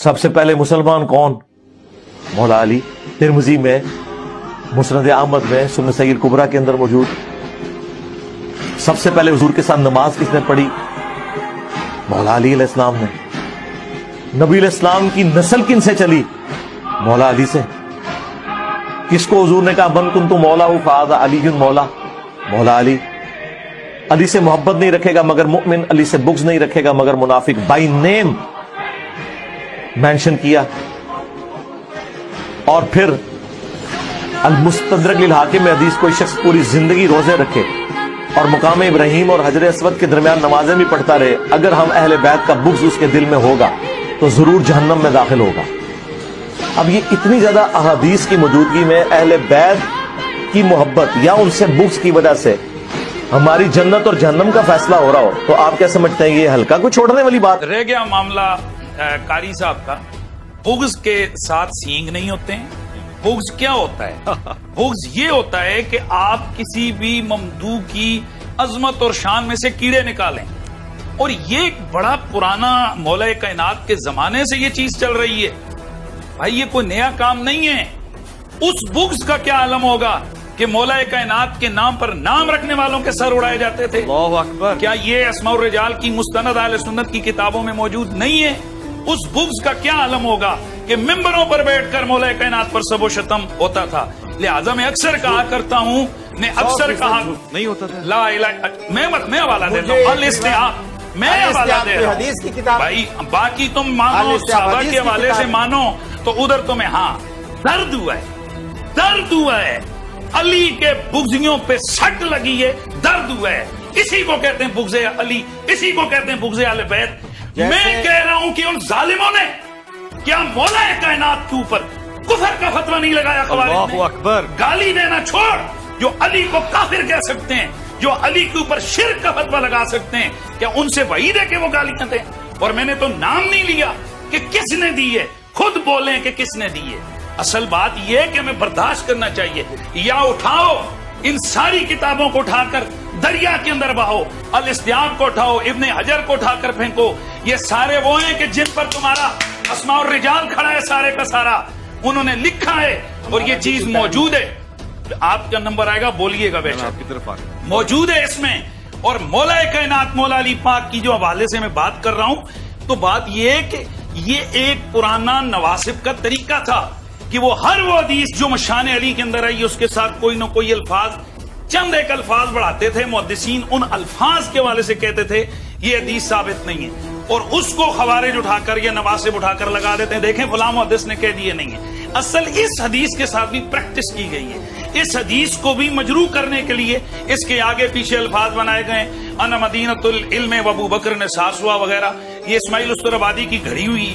सबसे पहले मुसलमान कौन? मौला अली। तिरमिज़ी में, मुस्नद अहमद में, सुन्न सगीर कुबरा के अंदर मौजूद। सबसे पहले हुजूर के साथ नमाज किसने पढ़ी? मौला अली अलैहिस्सलाम ने। नबी अलैहिस्सलाम की नस्ल किन से चली? मौला अली से। किसको हुजूर ने कहा बन कुन्तु मौला फ़हाज़ा अलीयुन मौला? मौला अली। अली से मोहब्बत नहीं रखेगा मगर मुमिन, अली से बुग़्ज़ नहीं रखेगा मगर मुनाफिक। बाई नेम मेंशन किया। और फिर अल-मुस्तदरक लिल हाकिम में हदीस, कोई शख्स पूरी जिंदगी रोजे रखे और मुकाम इब्राहिम और हजर अस्वद के दरमियान नमाजें भी पढ़ता रहे, अगर हम अहले बैत का बुग़्ज़ उसके दिल में होगा तो जरूर जहन्नम में दाखिल होगा। अब ये इतनी ज्यादा अहादीस की मौजूदगी में अहले बैत की मोहब्बत या उनसे बुग़्ज़ की वजह से हमारी जन्नत और जहन्नम का फैसला हो रहा हो, तो आप क्या समझते हैं ये हल्का कोई छोड़ने वाली बात? रह गया मामला कारी साहब का, बुग़्ज़ के साथ सींग नहीं होते हैं। बुग़्ज़ क्या होता है? बुग़्ज़ ये होता है कि आप किसी भी ममदू की अजमत और शान में से कीड़े निकालें, और ये एक बड़ा पुराना मौला कायनात के जमाने से ये चीज चल रही है भाई, ये कोई नया काम नहीं है। उस बुग़्ज़ का क्या आलम होगा कि मौला कायनात के नाम पर नाम रखने वालों के सर उड़ाए जाते थे। अल्लाहु अकबर। क्या ये अस्माउर रिजाल की मुस्तनद अहले सुन्नत की किताबों में मौजूद नहीं है? उस बुग़्ज़ का क्या आलम होगा कि मिंबरों पर बैठकर मौला कायनात पर सबो शतम होता था। लिहाजा मैं अक्सर कहा करता हूँ, मैं अक्सर कहा नहीं होता था। ला इलाहा, मैं हवाला देता हूँ, मैं हवाला दे रहा हूँ भाई, बाकी तुम मानो सहाबा के हवाले से मानो तो उधर तुम्हें हाँ दर्द हुआ है, दर्द हुआ है, अली के बुग़्ज़ियों पे सट लगी है, दर्द हुआ है। इसी को कहते हैं बुग़्ज़े अली, इसी को कहते हैं बुग़्ज़े अहले बैत। मैं कह रहा हूं कि उन जालिमों ने क्या मौला कायनात के ऊपर कुफर का फतवा नहीं लगाया? अल्लाहु अकबर। गाली देना छोड़, जो अली को काफिर कह सकते हैं, जो अली के ऊपर शिर्क का फतवा लगा सकते हैं, क्या उनसे वही दे के वो गालियां दें? और मैंने तो नाम नहीं लिया कि किसने दी है, खुद बोले कि किसने दी है। असल बात यह है कि हमें बर्दाश्त करना चाहिए। या उठाओ इन सारी किताबों को उठाकर दरिया के अंदर बहाओ, अल-इस्तियाब को उठाओ, इब्ने हजर को उठाकर फेंको। ये सारे वो हैं कि जिन पर तुम्हारा अस्माउर रिजाल खड़ा है, सारे का सारा उन्होंने लिखा है और ये चीज मौजूद है। आपका नंबर आएगा, बोलिएगा बेशक, आपकी तरफ आ मौजूद है इसमें। और मौला कायनात मौला अली पाक की जो हवाले से मैं बात कर रहा हूं, तो बात यह है कि ये एक पुराना नवासिब का तरीका था कि वो हर वो हदीस जो मशान अली के अंदर आई, उसके साथ कोई ना कोई अल्फाज, चंद एक अल्फाज बढ़ाते थे। मुहद्दिसीन उन अल्फाज के हवाले से कहते थे ये हदीस साबित नहीं है, और उसको खवारिज उठाकर या नवासिब उठाकर लगा देते हैं, देखें फलां मुहद्दिस ने कह दिए नहीं है। असल इस हदीस के साथ भी प्रैक्टिस की गई है। इस हदीस को भी मजरू करने के लिए इसके आगे पीछे अल्फाज बनाए गए, अना मदीनतुल इल्म व अबू बकर ने सासुआ वगैरह। ये इस्माइल उस्तराबादी की घड़ी हुई